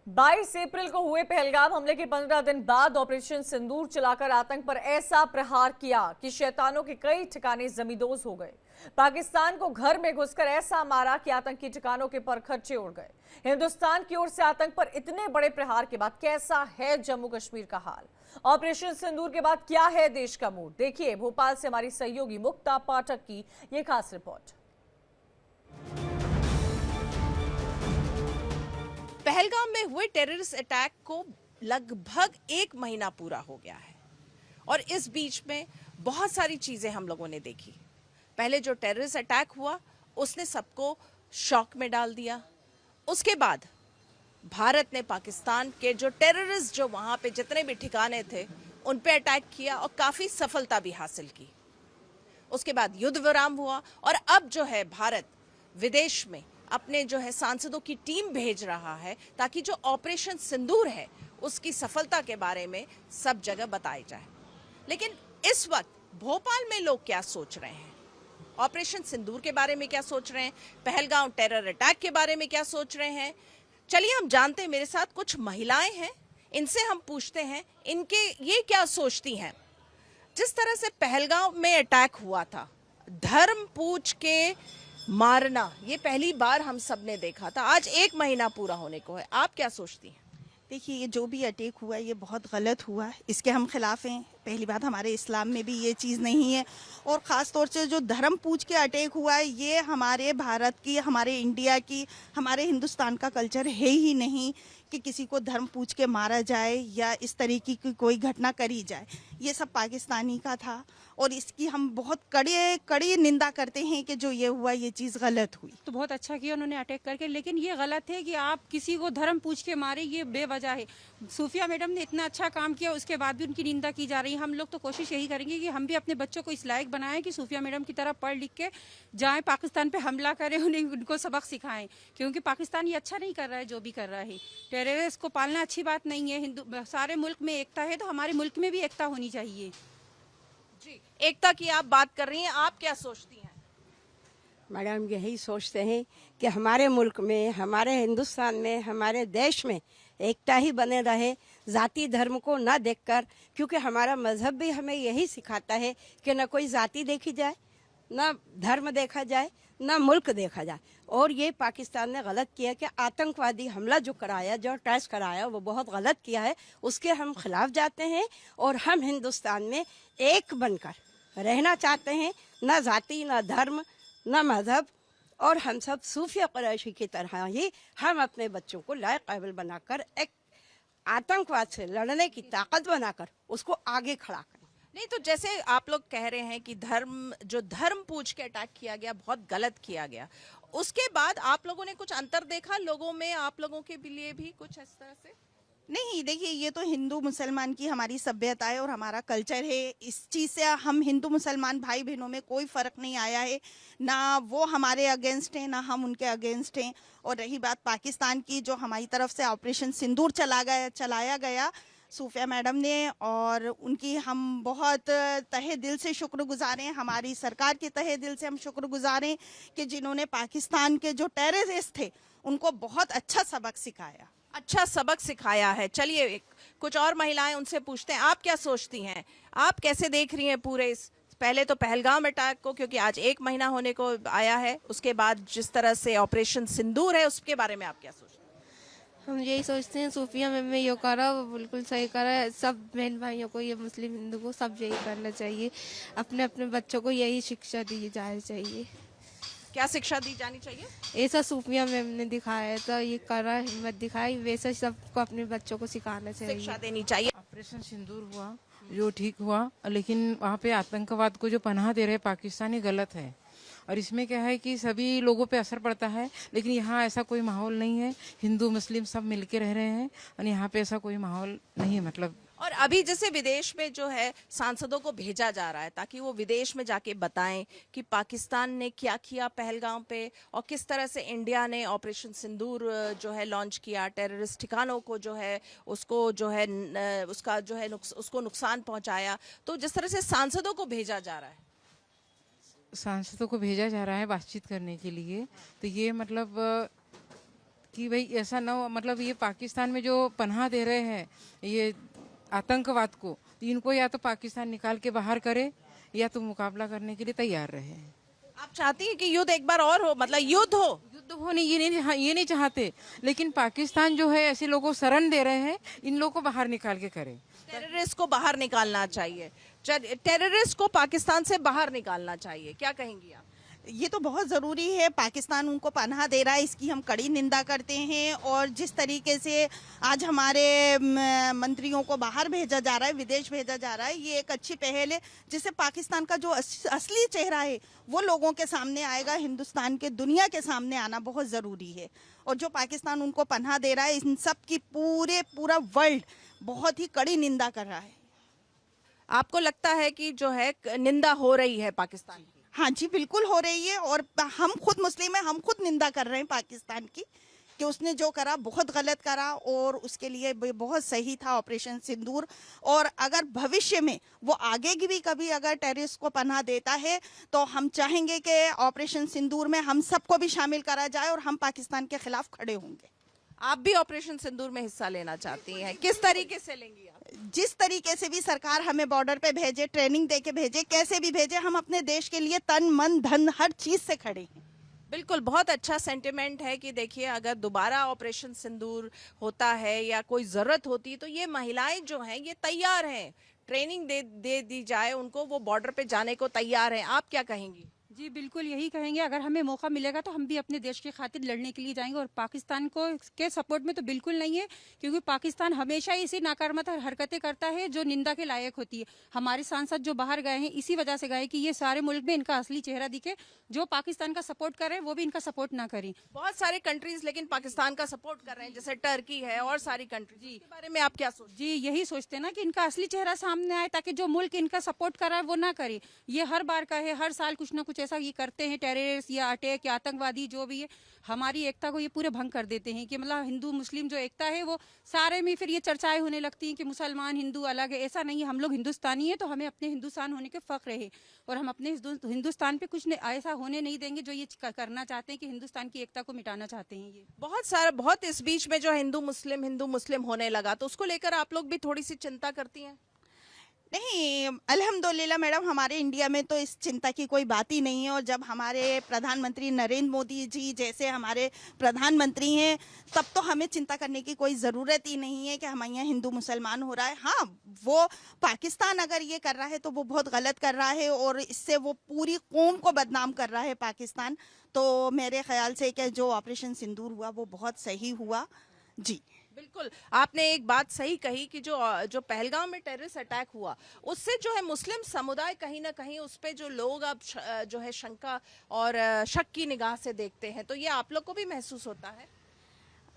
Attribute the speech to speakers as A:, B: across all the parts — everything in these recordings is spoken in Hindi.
A: 22 अप्रैल को हुए पहलगाम हमले के 15 दिन बाद ऑपरेशन सिंदूर चलाकर आतंक पर ऐसा प्रहार किया कि शैतानों के कई ठिकाने जमींदोज हो गए। पाकिस्तान को घर में घुसकर ऐसा मारा कि आतंकी ठिकानों के पर खर्चे उड़ गए। हिंदुस्तान की ओर से आतंक पर इतने बड़े प्रहार के बाद कैसा है जम्मू कश्मीर का हाल? ऑपरेशन सिंदूर के बाद क्या है देश का मूड? देखिए भोपाल से हमारी सहयोगी मुक्ता पाठक की यह खास रिपोर्ट।
B: पहलगाम में हुए टेररिस्ट अटैक को लगभग 1 महीना पूरा हो गया है और इस बीच में बहुत सारी चीजें हम लोगों ने देखी। पहले जो टेररिस्ट अटैक हुआ उसने सबको शॉक में डाल दिया। उसके बाद भारत ने पाकिस्तान के जो टेररिस्ट जो वहां पे जितने भी ठिकाने थे उन पे अटैक किया और काफी सफलता भी हासिल की। उसके बाद युद्ध विराम हुआ और अब जो है भारत विदेश में अपने जो है सांसदों की टीम भेज रहा है ताकि जो ऑपरेशन सिंदूर है उसकी सफलता के बारे में सब जगह बताई जाए। लेकिन इस वक्त भोपाल में लोग क्या सोच रहे हैं, ऑपरेशन सिंदूर के बारे में क्या सोच रहे हैं, पहलगाम टेरर अटैक के बारे में क्या सोच रहे हैं, चलिए हम जानते हैं। मेरे साथ कुछ महिलाएं हैं, इनसे हम पूछते हैं इनके ये क्या सोचती हैं। जिस तरह से पहलगाम में अटैक हुआ था, धर्म पूछ के मारना, ये पहली बार हम सब ने देखा था। आज 1 महीना पूरा होने को है, आप क्या सोचती हैं?
C: देखिए, ये जो भी अटैक हुआ ये बहुत गलत हुआ, इसके हम खिलाफ हैं। पहली बात, हमारे इस्लाम में भी ये चीज़ नहीं है। और ख़ास तौर से जो धर्म पूछ के अटैक हुआ है ये हमारे भारत की, हमारे इंडिया की, हमारे हिंदुस्तान का कल्चर है ही नहीं कि किसी को धर्म पूछ के मारा जाए या इस तरीके की कोई घटना करी जाए। ये सब पाकिस्तानी का था और इसकी हम बहुत कड़ी निंदा करते हैं कि जो ये हुआ ये चीज़ गलत हुई।
D: तो बहुत अच्छा किया उन्होंने अटैक करके, लेकिन ये गलत है कि आप किसी को धर्म पूछ के मारे, ये बेवजह है। सूफिया मैडम ने इतना अच्छा काम किया, उसके बाद भी उनकी निंदा की जा रही है। हम लोग तो कोशिश यही करेंगे कि हम भी अपने बच्चों को इस लायक बनाएं कि सूफिया मैडम की तरह पढ़ लिख के जाएं, पाकिस्तान पे हमला करें, उनको सबक सिखाएं। क्योंकि पाकिस्तान ये अच्छा नहीं कर रहा है जो भी कर रहा है। टेररिस्ट को पालना अच्छी बात नहीं है। हिंदू सारे मुल्क में एकता है तो हमारे मुल्क में भी एकता होनी चाहिए।
B: जी, एकता की आप बात कर रही हैं, आप क्या सोचती हैं?
E: मैडम, यही सोचते हैं कि हमारे मुल्क में, हमारे हिंदुस्तान में, हमारे देश में एकता ही बने रहे, जाति धर्म को ना देखकर। क्योंकि हमारा मजहब भी हमें यही सिखाता है कि न कोई जाति देखी जाए, न धर्म देखा जाए, न मुल्क देखा जाए। और ये पाकिस्तान ने गलत किया कि आतंकवादी हमला जो कराया, जो अटैक कराया, वो बहुत गलत किया है। उसके हम खिलाफ जाते हैं और हम हिंदुस्तान में एक बनकर रहना चाहते हैं, न जाति, न धर्म, न मजहब। और हम सब सूफिया कुरैशी की तरह ही हम अपने बच्चों को लायक काबिल बनाकर एक आतंकवाद से लड़ने की ताकत बनाकर उसको आगे खड़ा करें।
B: नहीं तो जैसे आप लोग कह रहे हैं कि धर्म पूछ के अटैक किया गया, बहुत गलत किया गया, उसके बाद आप लोगों ने कुछ अंतर देखा लोगों में, आप लोगों के लिए भी कुछ इस तरह से?
C: नहीं, देखिए, ये तो हिंदू मुसलमान की हमारी सभ्यता है और हमारा कल्चर है। इस चीज़ से हम हिंदू मुसलमान भाई बहनों में कोई फ़र्क नहीं आया है। ना वो हमारे अगेंस्ट हैं, ना हम उनके अगेंस्ट हैं। और रही बात पाकिस्तान की, जो हमारी तरफ से ऑपरेशन सिंदूर चलाया गया सूफिया मैडम ने, और उनकी हम बहुत तहे दिल से शुक्रगुजार हैं। हमारी सरकार के तहे दिल से हम शुक्रगुजार हैं कि जिन्होंने पाकिस्तान के जो टेररिस्ट थे उनको बहुत अच्छा सबक सिखाया।
B: अच्छा सबक सिखाया है। चलिए कुछ और महिलाएं, उनसे पूछते हैं, आप क्या सोचती हैं, आप कैसे देख रही हैं पूरे इस पहले तो पहलगाम अटैक को, क्योंकि आज 1 महीना होने को आया है, उसके बाद जिस तरह से ऑपरेशन सिंदूर है उसके बारे में आप क्या सोचते हैं?
F: हम यही सोचते हैं सूफिया मैम ने ये करा वो बिल्कुल सही करा। सब बहन भाइयों को, ये मुस्लिम हिंदू को, सब यही करना चाहिए। अपने अपने बच्चों को यही शिक्षा दी जानी चाहिए।
B: क्या शिक्षा दी जानी चाहिए?
F: ऐसा सूफिया मैम ने दिखाया तो ये करा, हिम्मत दिखाई, वैसा सबको अपने बच्चों को सिखाना चाहिए,
B: शिक्षा देनी चाहिए।
G: ऑपरेशन सिंदूर हुआ जो ठीक हुआ, लेकिन वहाँ पे आतंकवाद को जो पनाह दे रहे पाकिस्तानी गलत है। और इसमें क्या है कि सभी लोगों पे असर पड़ता है, लेकिन यहाँ ऐसा कोई माहौल नहीं है। हिंदू मुस्लिम सब मिलके रह रहे हैं और यहाँ पे ऐसा कोई माहौल नहीं है। मतलब
B: और अभी जैसे विदेश में जो है सांसदों को भेजा जा रहा है ताकि वो विदेश में जाके बताएं कि पाकिस्तान ने क्या किया पहलगाम पे और किस तरह से इंडिया ने ऑपरेशन सिंदूर जो है लॉन्च किया, टेररिस्ट ठिकानों को जो है उसको जो है उसका जो है उसको नुकसान पहुंचाया। तो जिस तरह से सांसदों को भेजा जा रहा है,
G: सांसदों को भेजा जा रहा है बातचीत करने के लिए, तो ये मतलब कि भाई ऐसा ना हो, मतलब ये पाकिस्तान में जो पनाह दे रहे हैं ये आतंकवाद को, इनको या तो पाकिस्तान निकाल के बाहर करे या तो मुकाबला करने के लिए तैयार रहे।
B: आप चाहती हैं कि युद्ध एक बार और हो, मतलब युद्ध हो?
G: युद्ध होने ये नहीं चाहते, लेकिन पाकिस्तान जो है ऐसे लोगों को शरण दे रहे हैं, इन लोगों को बाहर निकाल के करे।
B: टेररिस्ट को बाहर निकालना चाहिए, टेररिस्ट को पाकिस्तान से बाहर निकालना चाहिए, क्या कहेंगी आप?
C: ये तो बहुत ज़रूरी है। पाकिस्तान उनको पनाह दे रहा है, इसकी हम कड़ी निंदा करते हैं। और जिस तरीके से आज हमारे मंत्रियों को बाहर भेजा जा रहा है, विदेश भेजा जा रहा है, ये एक अच्छी पहल है जिससे पाकिस्तान का जो असली चेहरा है वो लोगों के सामने आएगा। हिंदुस्तान के दुनिया के सामने आना बहुत ज़रूरी है। और जो पाकिस्तान उनको पनाह दे रहा है, इन सब की पूरा वर्ल्ड बहुत ही कड़ी निंदा कर रहा है।
B: आपको लगता है कि जो है निंदा हो रही है पाकिस्तान की?
C: हाँ जी, बिल्कुल हो रही है। और हम खुद मुस्लिम हैं, हम खुद निंदा कर रहे हैं पाकिस्तान की कि उसने जो करा बहुत गलत करा और उसके लिए बहुत सही था ऑपरेशन सिंदूर। और अगर भविष्य में वो आगे की भी कभी अगर टेररिस्ट को पनाह देता है तो हम चाहेंगे कि ऑपरेशन सिंदूर में हम सबको भी शामिल करा जाए और हम पाकिस्तान के खिलाफ खड़े होंगे।
B: आप भी ऑपरेशन सिंदूर में हिस्सा लेना चाहती हैं, किस तरीके से लेंगी आप?
C: जिस तरीके से भी सरकार हमें बॉर्डर पे भेजे, ट्रेनिंग दे के भेजे, कैसे भी भेजे, हम अपने देश के लिए तन मन धन हर चीज से खड़े हैं।
B: बिल्कुल, बहुत अच्छा सेंटिमेंट है कि देखिए अगर दोबारा ऑपरेशन सिंदूर होता है या कोई ज़रूरत होती है तो ये महिलाएं जो हैं ये तैयार हैं, ट्रेनिंग दे दी जाए उनको, वो बॉर्डर पे जाने को तैयार हैं। आप क्या कहेंगी?
D: जी बिल्कुल यही कहेंगे, अगर हमें मौका मिलेगा तो हम भी अपने देश की खातिर लड़ने के लिए जाएंगे। और पाकिस्तान को के सपोर्ट में तो बिल्कुल नहीं है, क्योंकि पाकिस्तान हमेशा इसी नाकारात्मक हरकतें करता है जो निंदा के लायक होती है। हमारे सांसद जो बाहर गए हैं इसी वजह से गए कि ये सारे मुल्क में इनका असली चेहरा दिखे। जो पाकिस्तान का सपोर्ट कर रहे हैं वो भी इनका सपोर्ट ना करें।
B: बहुत सारे कंट्रीज लेकिन पाकिस्तान का सपोर्ट कर रहे हैं, जैसे टर्की है और सारी कंट्रीज। जी, इसके बारे में आप क्या सोचते
D: जी यही सोचते हैं ना कि इनका असली चेहरा सामने आए, ताकि जो मुल्क इनका सपोर्ट कर रहा है वो ना करे। ये हर बार का है, हर साल कुछ ना कुछ ऐसा ये करते हैं, टेररिस्ट या अटैक या आतंकवादी जो भी है, हमारी एकता को ये पूरे भंग कर देते हैं। कि मतलब हिंदू मुस्लिम जो एकता है वो सारे में फिर ये चर्चाएं होने लगती हैं कि मुसलमान हिंदू अलग है। ऐसा नहीं है, हम लोग हिंदुस्तानी है तो हमें अपने हिंदुस्तान होने के फख्र है। और हम अपने हिंदुस्तान पे कुछ ऐसा होने नहीं देंगे जो ये करना चाहते हैं कि हिंदुस्तान की एकता को मिटाना चाहते हैं। ये
B: बहुत इस बीच में जो हिंदू मुस्लिम होने लगा, तो उसको लेकर आप लोग भी थोड़ी सी चिंता करती हैं?
C: नहीं, अल्हम्दुलिल्लाह मैडम, हमारे इंडिया में तो इस चिंता की कोई बात ही नहीं है। और जब हमारे प्रधानमंत्री नरेंद्र मोदी जी जैसे हमारे प्रधानमंत्री हैं, तब तो हमें चिंता करने की कोई ज़रूरत ही नहीं है कि हमारे यहाँ हिंदू मुसलमान हो रहा है। हाँ, वो पाकिस्तान अगर ये कर रहा है तो वो बहुत गलत कर रहा है और इससे वो पूरी कौम को बदनाम कर रहा है पाकिस्तान। तो मेरे ख्याल से कि जो ऑपरेशन सिंदूर हुआ वो बहुत सही हुआ। जी
B: बिल्कुल, आपने एक बात सही कही कि जो पहलगाम में टेररिस्ट अटैक हुआ उससे जो है मुस्लिम समुदाय कहीं ना कहीं उस पे जो लोग अब जो है शंका और शक की निगाह से देखते हैं, तो ये आप लोग को भी महसूस होता है?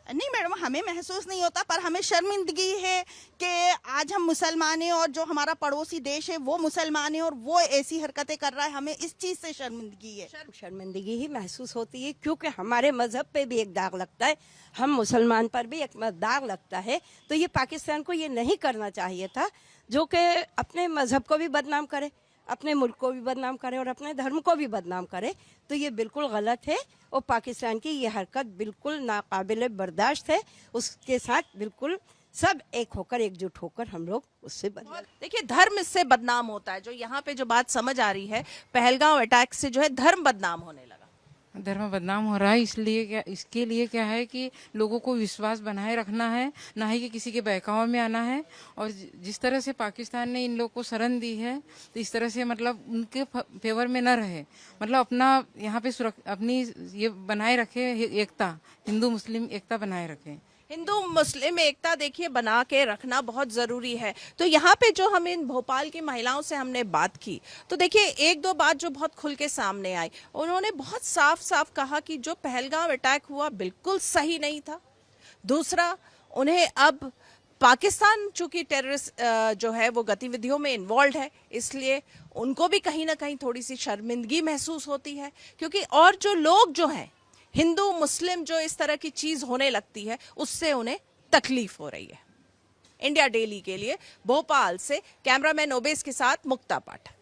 C: नहीं मैडम, हमें महसूस नहीं होता, पर हमें शर्मिंदगी है कि आज हम मुसलमान हैं और जो हमारा पड़ोसी देश है वो मुसलमान है और वो ऐसी हरकतें कर रहा है। हमें इस चीज़ से शर्मिंदगी है।
E: शर्मिंदगी ही महसूस होती है, क्योंकि हमारे मजहब पे भी एक दाग लगता है, हम मुसलमान पर भी एक दाग लगता है। तो ये पाकिस्तान को ये नहीं करना चाहिए था, जो कि अपने मजहब को भी बदनाम करे, अपने मुल्क को भी बदनाम करे और अपने धर्म को भी बदनाम करे। तो ये बिल्कुल गलत है और पाकिस्तान की ये हरकत बिल्कुल नाकाबिले बर्दाश्त है। उसके साथ बिल्कुल सब एक होकर, एकजुट होकर हम लोग उससे बदनाम।
B: देखिए, धर्म इससे बदनाम होता है। जो यहाँ पे जो बात समझ आ रही है, पहलगाम अटैक से जो है धर्म बदनाम होने लगा।
G: धर्म बदनाम हो रहा है, इसके लिए क्या है कि लोगों को विश्वास बनाए रखना है, ना ही कि किसी के बहकावे में आना है। और जिस तरह से पाकिस्तान ने इन लोगों को शरण दी है, तो इस तरह से मतलब उनके फेवर में न रहे, मतलब अपना यहाँ पे अपनी ये बनाए रखे, एकता, हिंदू मुस्लिम एकता बनाए रखे।
B: हिंदू मुस्लिम एकता देखिए बना के रखना बहुत ज़रूरी है। तो यहाँ पे जो हम इन भोपाल की महिलाओं से हमने बात की, तो देखिए एक दो बात जो बहुत खुल के सामने आई। उन्होंने बहुत साफ साफ कहा कि जो पहलगाम अटैक हुआ बिल्कुल सही नहीं था। दूसरा, उन्हें अब पाकिस्तान चूंकि टेररिस्ट जो है वो गतिविधियों में इन्वॉल्व है, इसलिए उनको भी कहीं ना कहीं थोड़ी सी शर्मिंदगी महसूस होती है। क्योंकि और जो लोग जो हैं हिंदू मुस्लिम, जो इस तरह की चीज होने लगती है उससे उन्हें तकलीफ हो रही है। इंडिया डेली के लिए भोपाल से कैमरामैन ओबेस के साथ मुक्ता पाठक।